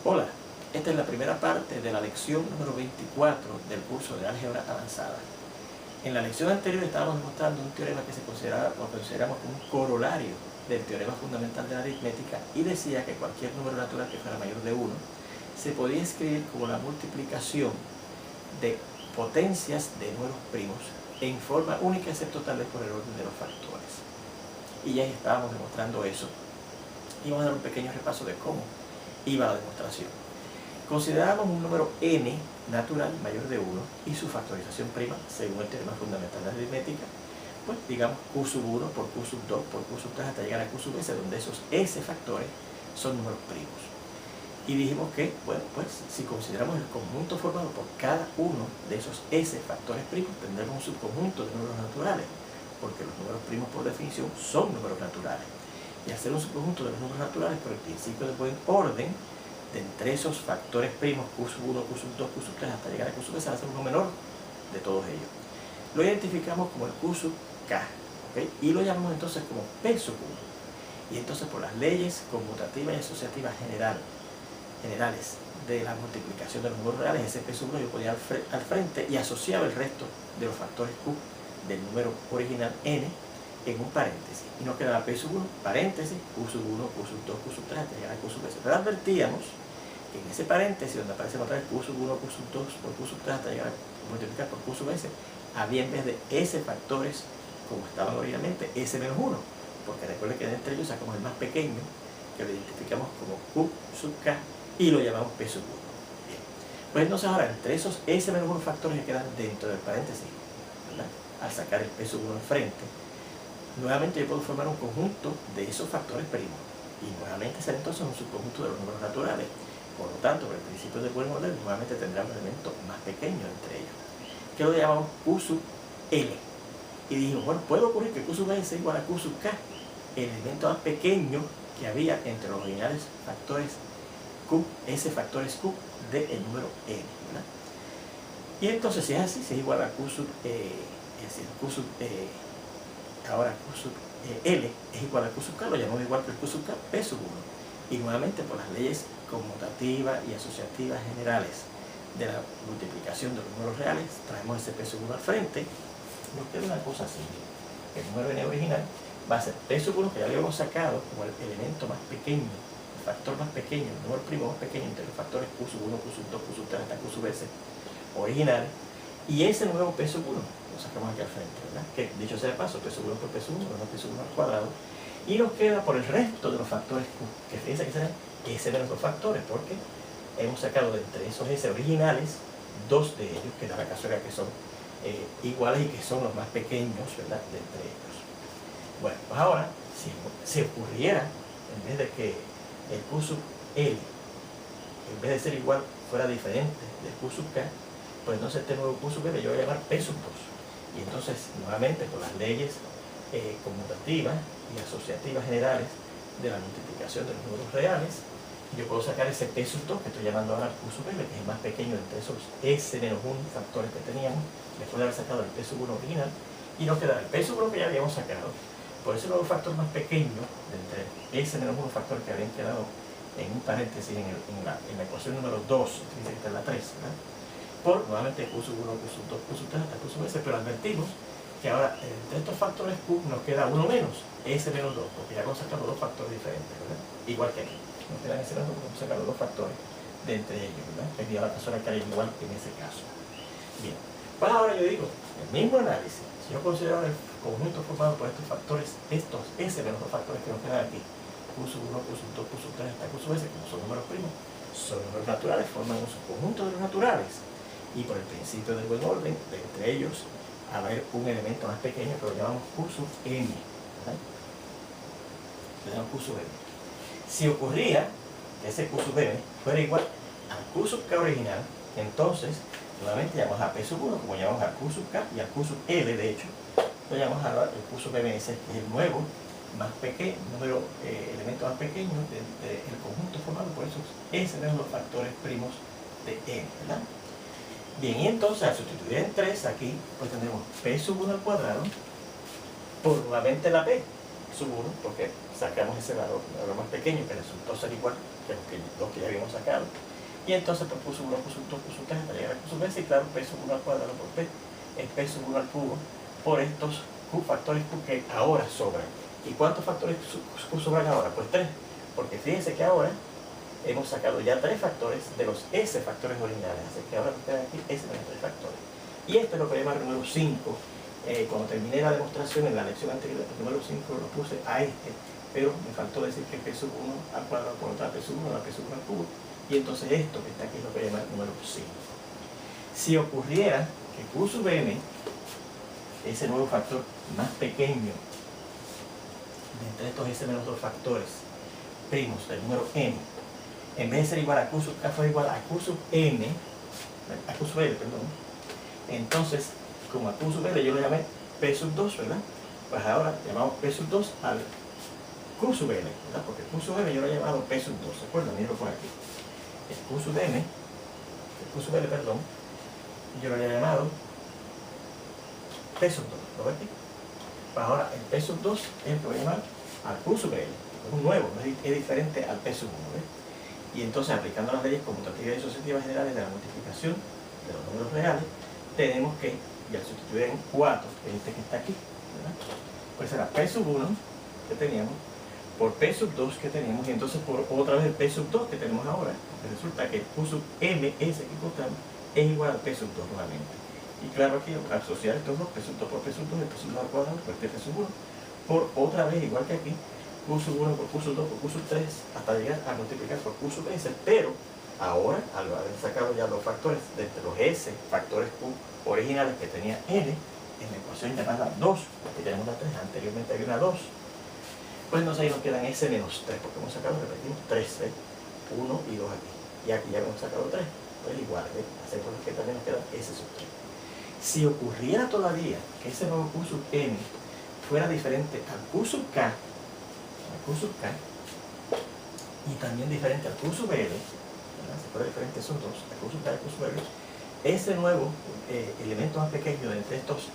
Hola, esta es la primera parte de la lección número 24 del curso de álgebra avanzada. En la lección anterior estábamos demostrando un teorema que consideramos como un corolario del teorema fundamental de la aritmética y decía que cualquier número natural que fuera mayor de 1 se podía escribir como la multiplicación de potencias de números primos en forma única, excepto tal vez por el orden de los factores. Y ya estábamos demostrando eso. Y vamos a dar un pequeño repaso de cómo iba la demostración. Consideramos un número n natural mayor de 1 y su factorización prima según el teorema fundamental de la aritmética, pues digamos q sub 1 por q sub 2 por q sub 3 hasta llegar a q sub s, donde esos s factores son números primos. Y dijimos que, bueno, pues si consideramos el conjunto formado por cada uno de esos s factores primos, tendremos un subconjunto de números naturales, porque los números primos por definición son números naturales. Y al ser un subconjunto de los números naturales, por el principio de buen orden, de entre esos factores primos, q sub 1, q sub 2, q sub 3, hasta llegar a q sub s, va a ser uno menor de todos ellos. Lo identificamos como el q sub k, ¿okay? Y lo llamamos entonces como p sub 1. Y entonces por las leyes conmutativas y asociativas generales de la multiplicación de los números reales, ese p sub 1 yo podía al frente y asociaba el resto de los factores q del número original n en un paréntesis, y nos quedaba p sub 1, paréntesis, q sub 1, q sub 2, q sub 3, hasta llegar a q sub s. Pero advertíamos que en ese paréntesis, donde aparece otra vez q sub 1, q sub 2, por q sub 3, hasta llegar a multiplicar por q sub s, había en vez de s factores, como estaban originalmente, s menos 1, porque recuerden que de entre ellos sacamos el más pequeño, que lo identificamos como q sub k, y lo llamamos p sub 1. Bien. Pues entonces ahora, entre esos s menos 1 factores que quedan dentro del paréntesis, ¿verdad?, al sacar el p sub 1 al frente, nuevamente yo puedo formar un conjunto de esos factores primos, y nuevamente será entonces un subconjunto de los números naturales. Por lo tanto, por el principio del buen orden, nuevamente tendrá un elemento más pequeño entre ellos, que lo llamamos q sub l. Y dijimos, bueno, puede ocurrir que q sub l sea igual a q sub k, el elemento más pequeño que había entre los originales factores q, s factores q del número n, ¿verdad? Y entonces, si es así, si es igual a q sub, es decir, q sub, ahora q sub l es igual a q sub k, lo llamamos igual que el q sub k, p sub 1. Y nuevamente por las leyes conmutativas y asociativas generales de la multiplicación de los números reales, traemos ese p sub 1 al frente, nos queda una cosa así. El número n original va a ser p sub 1, que ya lo hemos sacado como el elemento más pequeño, el factor más pequeño, el número primo más pequeño entre los factores q sub 1, q sub 2, q sub 3 hasta q sub s original, y ese nuevo p sub 1 lo sacamos aquí al frente, ¿verdad? Que dicho sea de paso, p sub 1 por p sub 1, no p sub 1 al cuadrado, y nos queda por el resto de los factores q, que fíjense que serán s menos 2 factores, porque hemos sacado de entre esos s originales, dos de ellos, que da la casualidad que son iguales y que son los más pequeños, ¿verdad?, de entre ellos. Bueno, pues ahora, si ocurriera, en vez de que el q sub l, en vez de ser igual, fuera diferente del q sub k, pues entonces este nuevo q sub l yo voy a llamar p sub 2. Y entonces, nuevamente, por las leyes conmutativas y asociativas generales de la multiplicación de los números reales, yo puedo sacar ese p sub 2, que estoy llamando ahora q sub l, que es el más pequeño entre esos s menos 1 factores que teníamos, después de haber sacado el p sub 1 original, y nos queda el p sub 1 que ya habíamos sacado, por ese nuevo factor más pequeño, de entre s menos 1 factores que habían quedado en un paréntesis en la ecuación número 2, que está en la 3, ¿verdad?, por nuevamente q sub 1, q sub 2, q sub 3 hasta q sub s, pero advertimos que ahora entre estos factores q nos queda uno menos, s menos 2, porque ya hemos sacado dos factores diferentes, ¿verdad?, igual que aquí. Nos quedan ese menos 2 porque hemos sacado dos factores de entre ellos, ¿verdad?, que la persona que hay igual en ese caso. Bien, pues ahora yo digo, el mismo análisis, si yo considero el conjunto formado por estos factores, estos s menos 2 factores que nos quedan aquí, q sub 1, q sub 2, q sub 3 hasta q sub s, como son números primos, son números naturales, forman un subconjunto de los naturales. Y por el principio del buen orden, de entre ellos, a haber un elemento más pequeño que lo llamamos q sub n, ¿verdad?, lo llamamos q sub n. Si ocurría que ese q sub n fuera igual al q sub k original, entonces nuevamente llamamos a p sub 1 como llamamos a q sub k, y a q sub l, de hecho, lo llamamos ahora el q sub ms, que es el nuevo más pequeño, elemento más pequeño del conjunto formado por esos s menos los factores primos de n, ¿verdad? Bien, y entonces al sustituir en 3 aquí, pues tendremos p sub 1 al cuadrado por nuevamente la p sub 1, porque sacamos ese valor más pequeño que resultó ser igual los que ya habíamos sacado. Y entonces pues Q sub 1, Q sub 2, Q sub 3 hasta llegar a Q sub s, y claro, P sub 1 al cuadrado por P es P sub 1 al cubo por estos Q factores Q que ahora sobran. ¿Y cuántos factores Q sobran ahora? Pues 3, porque fíjense que ahora hemos sacado ya 3 factores de los S factores originales, así que ahora nos quedan aquí S menos 3 factores. Y esto es lo que voy a llamar el número 5. Cuando terminé la demostración en la lección anterior, el número 5 lo puse a este, pero me faltó decir que P sub 1 al cuadrado por otra P sub 1 a la P sub 1 al cubo, y entonces esto que está aquí es lo que voy a llamar el número 5. Si ocurriera que Q sub m, ese nuevo factor más pequeño de entre estos S menos 2 factores primos del número n, en vez de ser igual a Q sub k fue igual a Q sub n, a Q sub l, perdón, entonces, como a Q sub l yo le llamé P sub 2, ¿verdad? Pues ahora llamamos P sub 2 al Q sub l, ¿verdad? Porque Q sub m yo lo he llamado P sub 2, ¿se acuerdan? Mírenlo por aquí. El Q sub m, el Q sub l, perdón, yo lo he llamado P sub 2, ¿lo ves aquí? Pues ahora el P sub 2 es el que voy a llamar al Q sub l, es un nuevo, es diferente al P sub 1, ¿ves? Y entonces, aplicando las leyes conmutativas y asociativas generales de la multiplicación de los números reales, tenemos que, y al sustituir en 4, que es este que está aquí, ¿verdad? Pues será P sub 1 que teníamos por P sub 2 que teníamos, y entonces por otra vez el P sub 2 que tenemos ahora, porque resulta que el Q sub m, ese que encontramos, es igual al P sub 2 nuevamente. Y claro, aquí al asociar estos dos, P sub 2 por P sub 2, el P sub 2 al cuadrado por P sub 1, por otra vez, igual que aquí, Q sub 1 por Q sub 2 por Q sub 3, hasta llegar a multiplicar por Q sub s, pero ahora, al haber sacado ya los factores de entre los S, factores Q originales que tenía n, en la ecuación llamada 2, aquí tenemos la 3, anteriormente había una 2, pues entonces ahí nos quedan S menos 3, porque hemos sacado, repetimos, 3, ¿ves? 1 y 2 aquí, y aquí ya hemos sacado 3, pues igual, ¿ves? Hacemos que también nos queda S sub 3. Si ocurriera todavía que ese nuevo Q sub n fuera diferente al Q sub k, y también diferente al Q sub l, ¿verdad? Si fuera diferente esos dos, al Q sub k y al Q sub l, ese nuevo elemento más pequeño de entre estos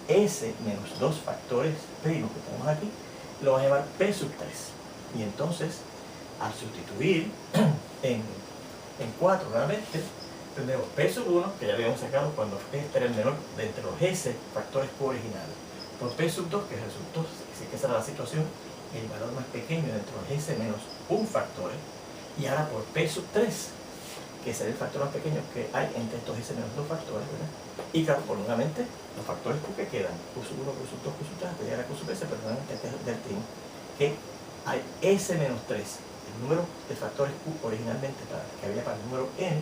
S menos 2 factores primos que tenemos aquí, lo vamos a llamar P sub 3. Y entonces, al sustituir en 4 nuevamente, tendremos P sub 1, que ya habíamos sacado cuando este era el menor de entre los S factores Q originales, por P sub 2, que resultó, así que esa era la situación, el valor más pequeño de entre los S menos un factor, y ahora por P sub 3, que será el factor más pequeño que hay entre estos S menos 2 factores, ¿verdad? Y claro, por nuevamente, los factores Q que quedan, Q sub 1, Q sub 2, Q sub 3, hasta llegar a Q sub S, pero nuevamente aquí advertimos que hay S menos 3, el número de factores Q originalmente que había para el número n,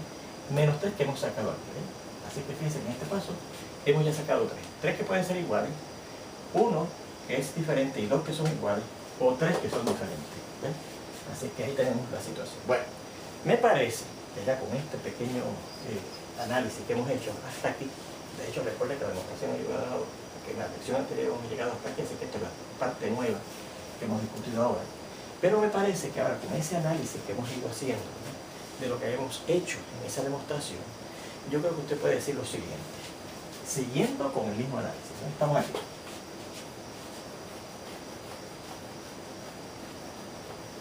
menos 3 que hemos sacado aquí, ¿ven? Así que fíjense que en este paso hemos ya sacado 3 que pueden ser iguales, 1 que es diferente y 2 que son iguales, o 3 que son diferentes, ¿ven? Así que ahí tenemos la situación. Bueno, me parece que ya con este pequeño análisis que hemos hecho hasta aquí, de hecho recuerden que la demostración ha llegado, que en la lección anterior hemos llegado hasta aquí, así que esta es la parte nueva que hemos discutido ahora, pero me parece que ahora con ese análisis que hemos ido haciendo, ¿no?, de lo que hemos hecho en esa demostración, yo creo que usted puede decir lo siguiente, siguiendo con el mismo análisis, ¿no? Estamos aquí.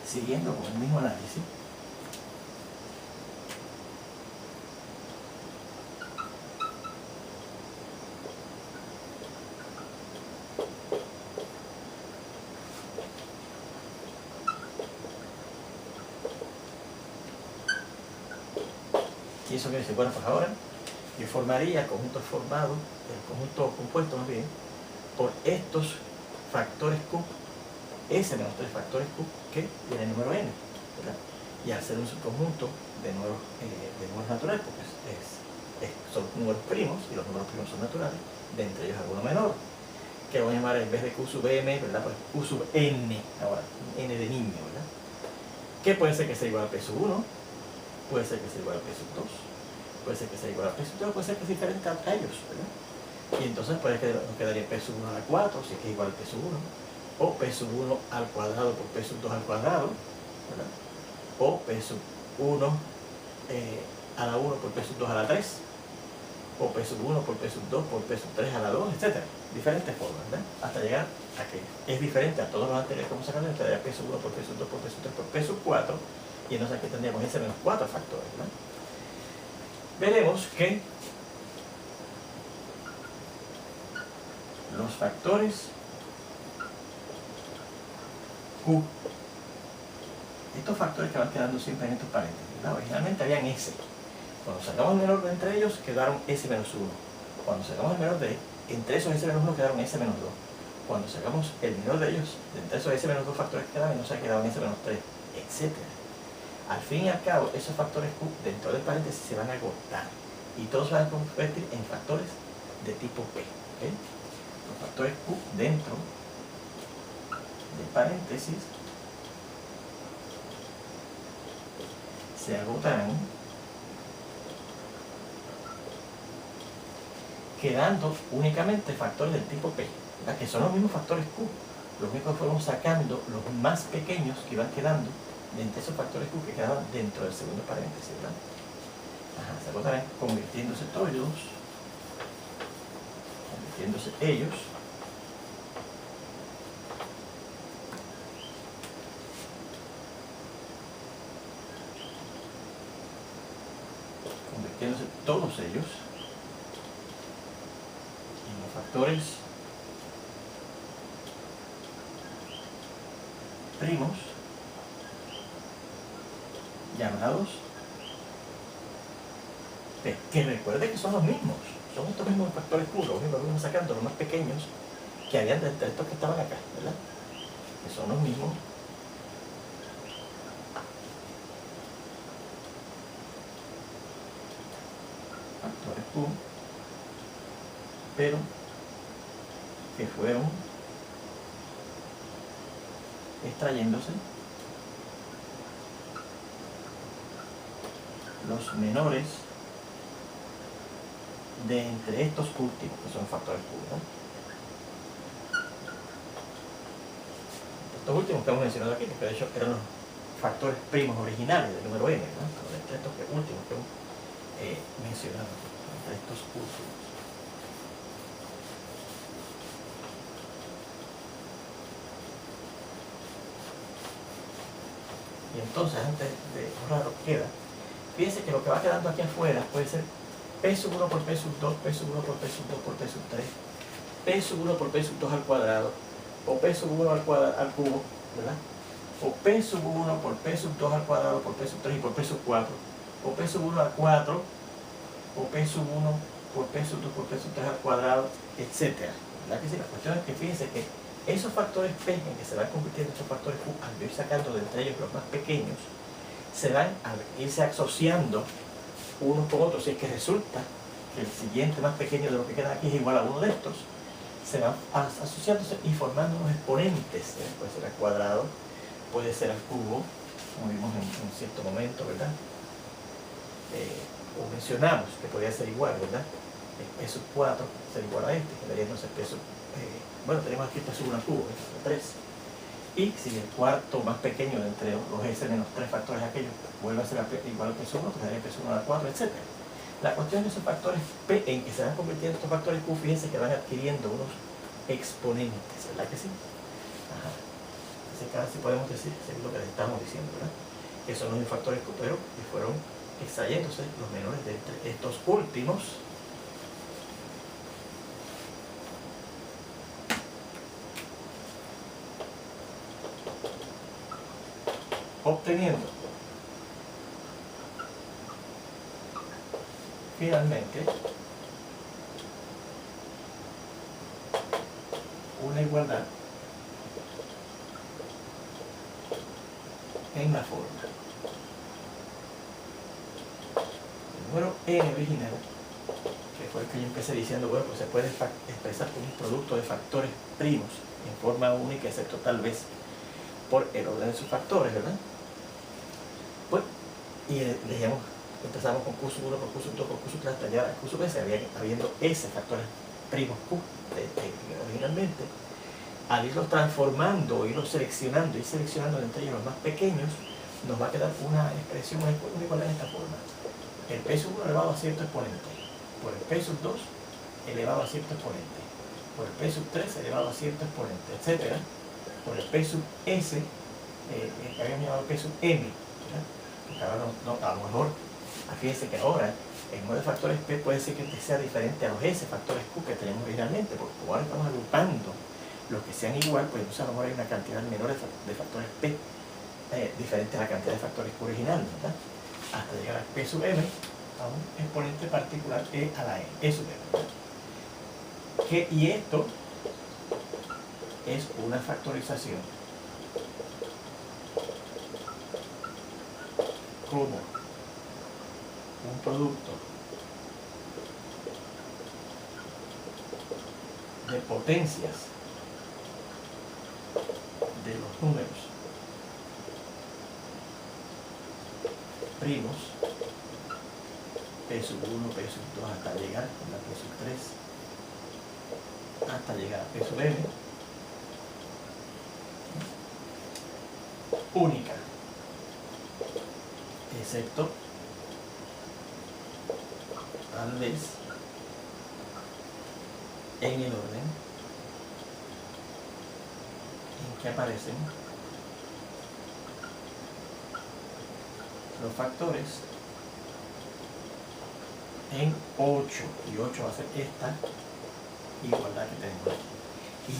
Siguiendo con el mismo análisis, y eso quiere decir, bueno, pues ahora yo formaría el conjunto formado, el conjunto compuesto más bien, por estos factores Q, S menos 3 factores Q, que tiene el número n, ¿verdad? Y al ser un subconjunto de números naturales, porque son números primos, y los números primos son naturales, de entre ellos alguno menor, que vamos a llamar en vez de Q sub m, ¿verdad? Pues Q sub n, ahora, n de niño, ¿verdad? Que puede ser que sea igual a P sub 1, puede ser que sea igual a P sub 2, puede ser que sea igual a P sub 3, puede ser que sea diferente a ellos, ¿verdad? Y entonces puede que nos quedaría P sub 1 a la 4, si es que es igual a P sub 1, o P sub 1 al cuadrado por P sub 2 al cuadrado, ¿verdad? O P sub 1 a la 1 por P sub 2 a la 3, o P sub 1 por P sub 2 por P sub 3 a la 2, etc. Diferentes formas, ¿verdad? Hasta llegar a que es diferente a todos los anteriores que hemos sacado, hasta llegar P sub 1 por P sub 2 por P sub 3 por P sub 4, Y entonces aquí tendríamos S menos 4 factores, ¿verdad? Veremos que los factores Q, estos factores que van quedando siempre en estos paréntesis, ¿verdad? Originalmente habían S. Cuando sacamos el menor de entre ellos, quedaron S menos 1. Cuando sacamos el menor de entre esos S menos 1, quedaron S menos 2. Cuando sacamos el menor de ellos, de entre esos S menos 2 factores que quedaban, no se quedaban S menos 3, etc. Al fin y al cabo, esos factores Q dentro del paréntesis se van a agotar y todos se van a convertir en factores de tipo P. ¿Okay? Los factores Q dentro del paréntesis se agotarán, quedando únicamente factores del tipo P, ¿verdad? Que son los mismos factores Q, los únicos que fueron sacando los más pequeños que iban quedando de entre esos factores Q que quedaban dentro del segundo paréntesis, ¿verdad? Ajá, se agotarán convirtiéndose ellos todos ellos en los factores primos llamados P, que recuerde que son los mismos, son estos mismos factores Q, los mismos que vamos sacando, los más pequeños que habían de entre estos que estaban acá, ¿verdad? Que son los mismos factores Q, pero que fueron extrayéndose los menores de entre estos últimos, que son factores Q, ¿no? Estos últimos que hemos mencionado aquí, porque de hecho eran los factores primos originales del número n, ¿no? Pero entre estos últimos que hemos mencionado, entre estos últimos. Y entonces, antes de borrar lo que queda, fíjense que lo que va quedando aquí afuera puede ser P sub 1 por P sub 2, P sub 1 por P sub 2 por P sub 3, P sub 1 por P sub 2 al cuadrado, o P sub 1 al cubo, ¿verdad? O P sub 1 por P sub 2 al cuadrado por P sub 3 y por P sub 4, o P sub 1 al 4, o P sub 1 por P sub 2 por P sub 3 al cuadrado, etc. ¿Verdad que sí? La cuestión es que fíjense que esos factores P en que se van convirtiendo estos factores Q, al ir sacando de entre ellos los más pequeños, se van a irse asociando unos con otros. Si es que resulta que el siguiente más pequeño de lo que queda aquí es igual a uno de estos, se van asociándose y formando unos exponentes. Puede ser al cuadrado, puede ser al cubo, como vimos en cierto momento, ¿verdad? O mencionamos que podría ser igual, ¿verdad? El P sub 4 ser igual a este, quedaría entonces P sub, bueno, tenemos aquí P sub 1 al cubo, P sub 3. Y si el cuarto más pequeño de entre los S menos 3 factores aquellos vuelve a ser igual al P sub 1, pues daría P sub 1 al 4, etc. La cuestión de esos factores P en que se van convirtiendo estos factores Q, fíjense que van adquiriendo unos exponentes, ¿verdad que sí? Ajá. Entonces casi podemos decir, según lo que les estamos diciendo, ¿verdad? Que son los factores Q, pero que fueron extrayéndose los menores de entre estos últimos, obteniendo finalmente una igualdad en la forma. El número n original, que fue el que yo empecé diciendo, bueno, pues se puede expresar como un producto de factores primos en forma única, excepto tal vez por el orden de sus factores, ¿verdad? Pues, y empezamos con Q sub 1 por Q sub 2 por Q sub 3 hasta llegar a Q sub S, habiendo S factores primos Q originalmente. Al irlos transformando, irlos seleccionando, ir seleccionando entre ellos los más pequeños, nos va a quedar una expresión, una igualdad en esta forma. El P sub 1 elevado a cierto exponente, por el P sub 2 elevado a cierto exponente, por el P sub 3 elevado a cierto exponente, etc. Por el P sub S, que habíamos llamado P sub M, ¿verdad? Porque ahora a lo mejor, fíjense que ahora el número de factores P puede ser que sea diferente a los S factores Q que tenemos originalmente, porque como ahora estamos agrupando los que sean igual, pues entonces a lo mejor hay una cantidad menor de factores P diferente a la cantidad de factores Q original, ¿verdad? Hasta llegar a P sub M, a un exponente particular E a la E sub M, ¿verdad? Y esto es una factorización como un producto de potencias de los números primos P sub 1, P sub 2 hasta llegar a la P sub 3 hasta llegar a P sub M única, excepto tal vez en el orden en que aparecen los factores en 8, y 8 va a ser esta igualdad que tenemos aquí.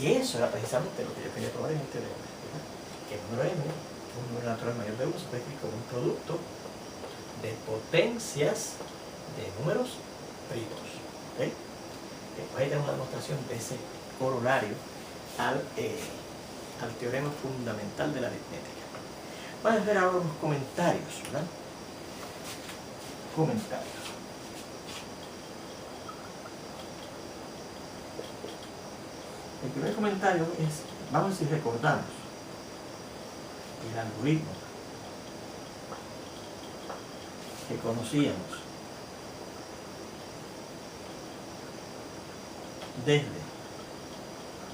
Y eso era precisamente lo que yo quería probar en este teorema, que el número m, un número natural mayor de 1, se puede escribir como un producto de potencias de números primos. ¿Okay? Después ahí tenemos una demostración de ese corolario al teorema fundamental de la aritmética. Vamos a ver ahora unos comentarios, ¿verdad? Comentarios. El primer comentario es, vamos a ver si recordamos el algoritmo que conocíamos desde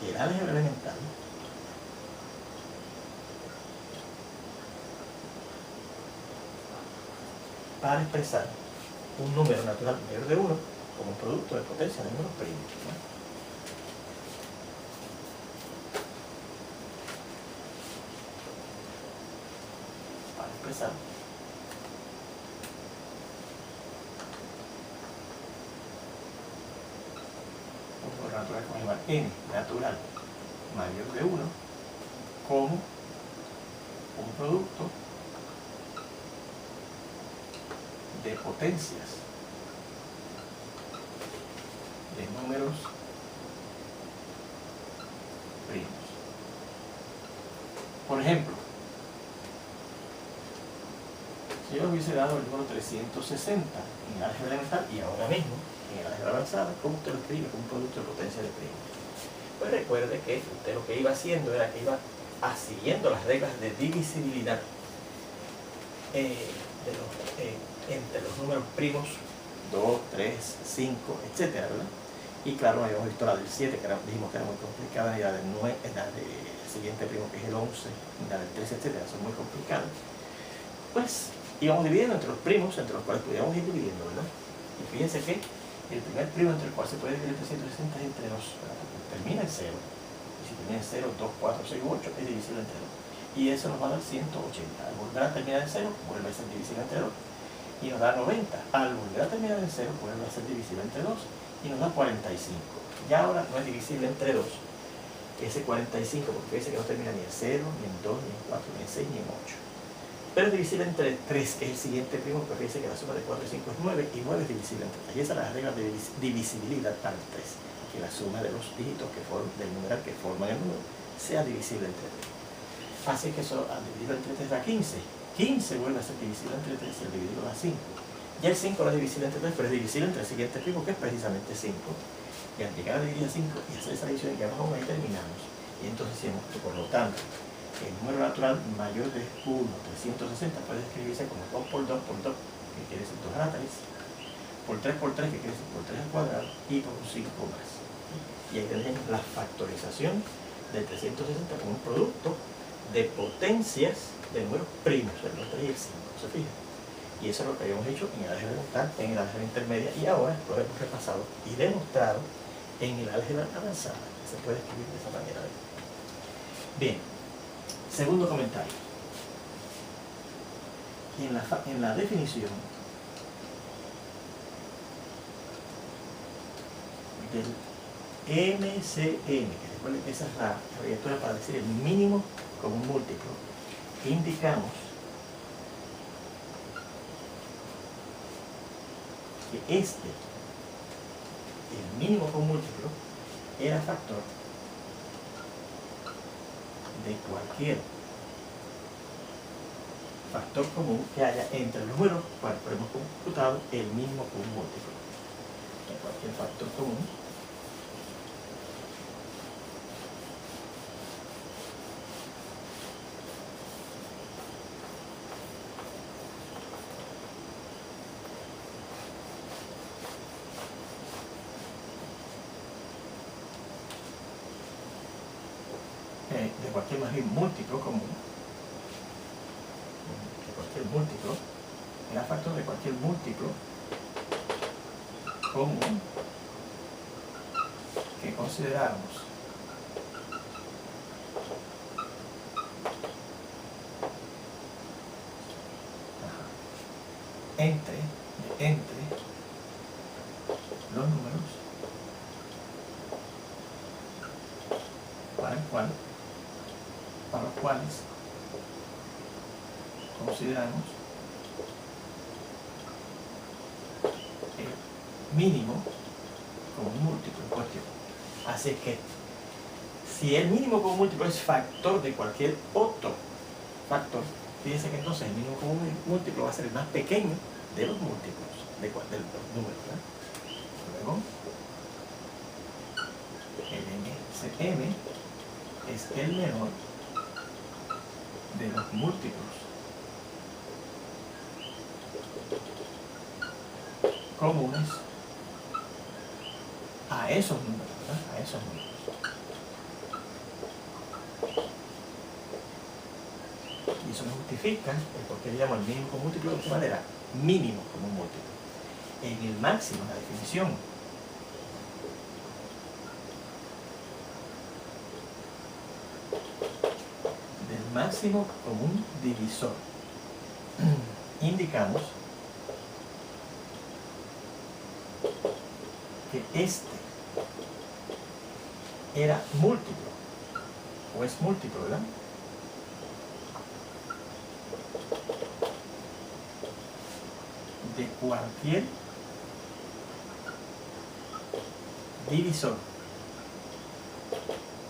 el álgebra elemental para expresar un número natural mayor de 1 como un producto de potencia de números primos, ¿no? Para expresar un número natural como llamar n natural mayor de 1 como un producto de potencias de números primos. Por ejemplo, si yo hubiese dado el número 360 en el álgebra elemental y ahora mismo en el álgebra avanzada, ¿cómo usted lo escribe? Como un producto de potencia de primos. Pues recuerde que usted lo que iba haciendo era que iba siguiendo las reglas de divisibilidad entre los números primos 2, 3, 5, etcétera, ¿verdad? Y claro, habíamos visto la del 7, que dijimos que era muy complicada, y la del 9, la del siguiente primo que es el 11, y la del 13, etcétera, son muy complicadas. Pues íbamos dividiendo entre los primos, entre los cuales podíamos ir dividiendo, ¿verdad? Y fíjense que el primer primo entre el cual se puede dividir 360 es entre 2, ¿verdad? Porque termina en 0. Y si termina en 0, 2, 4, 6, 8, es divisible entre 2. Y eso nos va a dar 180. Al volver a terminar en 0, vuelve a ser divisible entre 2. Y nos da 90. Al volver a terminar en 0, vuelve a ser divisible entre 2. Y nos da 45. Ya ahora no es divisible entre 2. Ese 45, porque ese que no termina ni en 0, ni en 2, ni en 4, ni en 6, ni en 8. Pero es divisible entre 3, que es el siguiente primo, porque dice que la suma de 4 y 5 es 9, y 9 es divisible entre 3. Y esa es la regla de divisibilidad para el 3, que la suma de los dígitos del numeral que forman el número sea divisible entre 3. Así que eso al dividirlo entre 3 da 15. 15 vuelve a ser divisible entre 3 y al dividirlo da 5. Ya el 5 no es divisible entre 3, pero es divisible entre el siguiente primo, que es precisamente 5. Y al llegar a dividir a 5 y hacer esa división que abajo, ahí terminamos. Y entonces decimos que por lo tanto, el número natural mayor de 1, 360, puede escribirse como 2 por 2 por 2, que quiere decir 2 a la 3, por 3 por 3, que quiere decir por 3 al cuadrado, y por un 5 más. Y ahí tenemos la factorización del 360 como un producto de potencias de números primos, el 2, 3 y el 5, ¿se fijan? Y eso es lo que habíamos hecho en el álgebra elemental, en el álgebra intermedia, y ahora lo hemos repasado y demostrado en el álgebra avanzada, que se puede escribir de esa manera. Bien, segundo comentario. en la definición del MCM, que recuerden que esa es la abreviatura para decir el mínimo común múltiplo, indicamos que el mínimo común múltiplo, era factor de cualquier factor común que haya entre los números cuales hemos computado el mínimo común múltiplo. De cualquier factor común de cualquier más bien múltiplo común, de cualquier múltiplo, era factor de cualquier múltiplo común que consideramos entre los números para los cuales consideramos el mínimo como un múltiplo en cuestión. Así es que si el mínimo como múltiplo es factor de cualquier otro factor, fíjense que entonces el mínimo como múltiplo va a ser el más pequeño de los múltiplos de los números, ¿verdad? Luego el MCM es el menor de los múltiplos comunes a esos números, ¿verdad? A esos números. Y eso nos justifica el por qué le llamo al mínimo común múltiplo de esta manera, mínimo común múltiplo. En el máximo, en la definición, del máximo común divisor, indicamos que este era múltiplo, o es múltiplo, ¿verdad? De cualquier divisor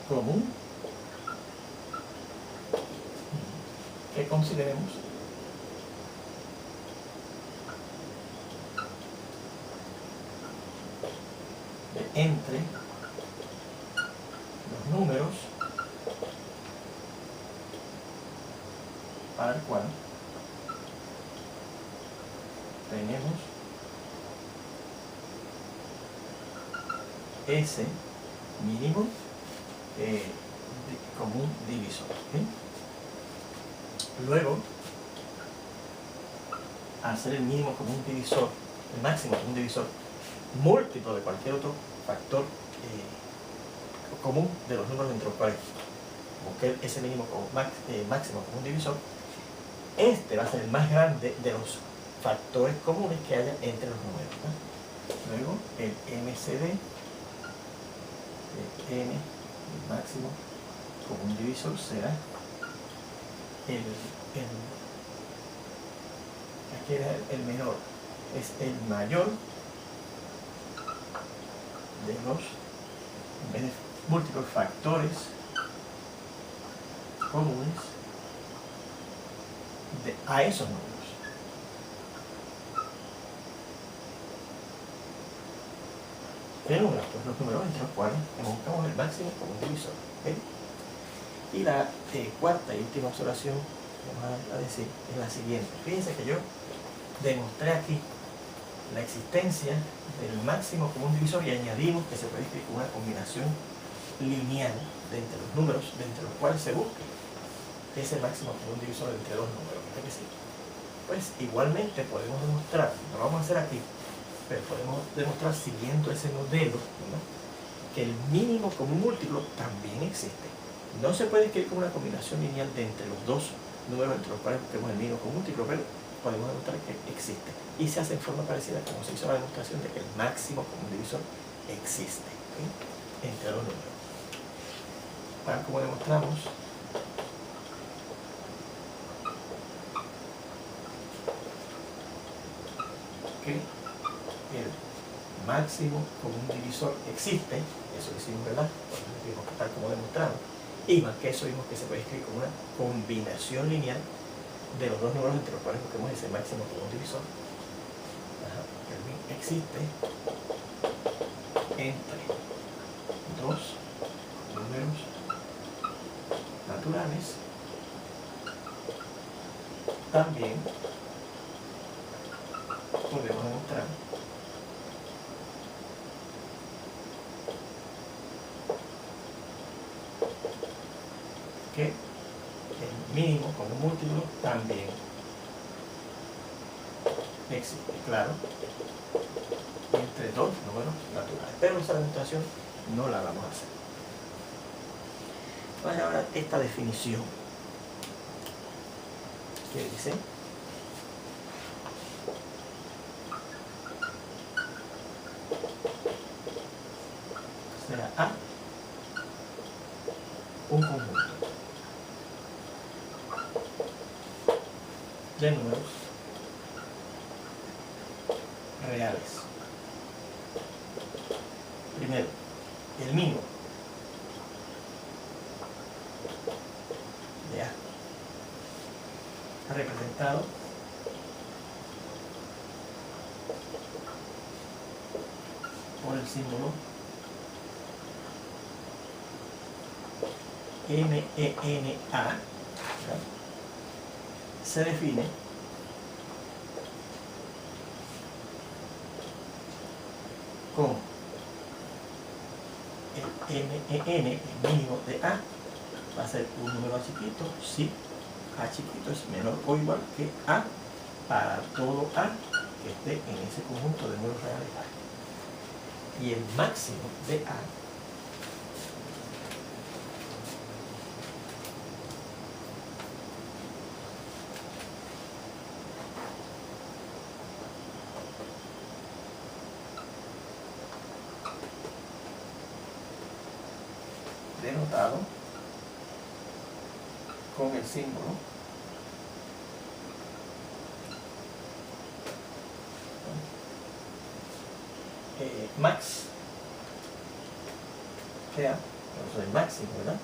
común que consideremos de entre los números para el cual tenemos ese mínimo común divisor. ¿Sí? Luego, al ser el mínimo común divisor, el máximo común divisor, múltiplo de cualquier otro factor común de los números entre los cuales busqué ese mínimo máximo común divisor, este va a ser el más grande de los factores comunes que haya entre los números, ¿no? Luego el MCD, el N, el máximo común divisor, será aquí era el menor, es el mayor de los, en vez de múltiples factores comunes a esos números. ¿Qué números? Pues los números entre los cuales buscamos el máximo común divisor. ¿Okay? Y la cuarta y última observación que vamos a decir es la siguiente. Fíjense que yo demostré aquí la existencia del máximo común divisor y añadimos que se puede escribir con una combinación lineal de entre los números de entre los cuales se busque ese máximo común divisor entre dos números. ¿Es que sí? Pues igualmente podemos demostrar, no lo vamos a hacer aquí, pero podemos demostrar siguiendo ese modelo, ¿no?, que el mínimo común múltiplo también existe. No se puede escribir como una combinación lineal de entre los dos números entre los cuales busquemos el mínimo común múltiplo, pero podemos demostrar que existe. Y se hace en forma parecida como se hizo la demostración de que el máximo común divisor existe, ¿sí?, entre los números. Para como demostramos que el máximo común divisor existe, eso hicimos, ¿verdad? Vimos que tal como demostramos, y más que eso vimos que se puede escribir como una combinación lineal de los dos números entre los cuales busquemos ese máximo común divisor. Que existe entre dos números naturales. También podemos demostrar que el mínimo común múltiplo también existe, claro, entre dos números naturales. Pero esa demostración no la vamos a hacer. Vamos a ver esta definición que dice: será A un conjunto de números reales. Primero, el mínimo de A representado por el símbolo MENA, se define como el MEN, el mínimo de A, va a ser un número A chiquito si A chiquito es menor o igual que A para todo A que esté en ese conjunto de números reales A. Y el máximo de A denotado con el símbolo max, o sea, el máximo, ¿verdad?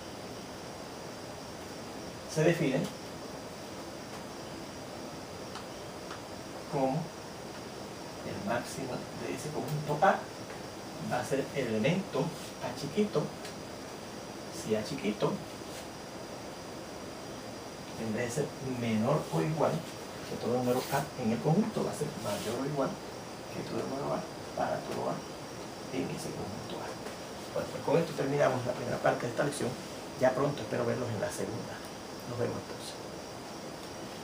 Se define como el máximo de ese conjunto A va a ser el elemento A chiquito. Si A chiquito, en vez de ser menor o igual que todo número A en el conjunto, va a ser mayor o igual que todo número A para todo A en ese conjunto A. Bueno, pues con esto terminamos la primera parte de esta lección. Ya pronto espero verlos en la segunda. Nos vemos entonces.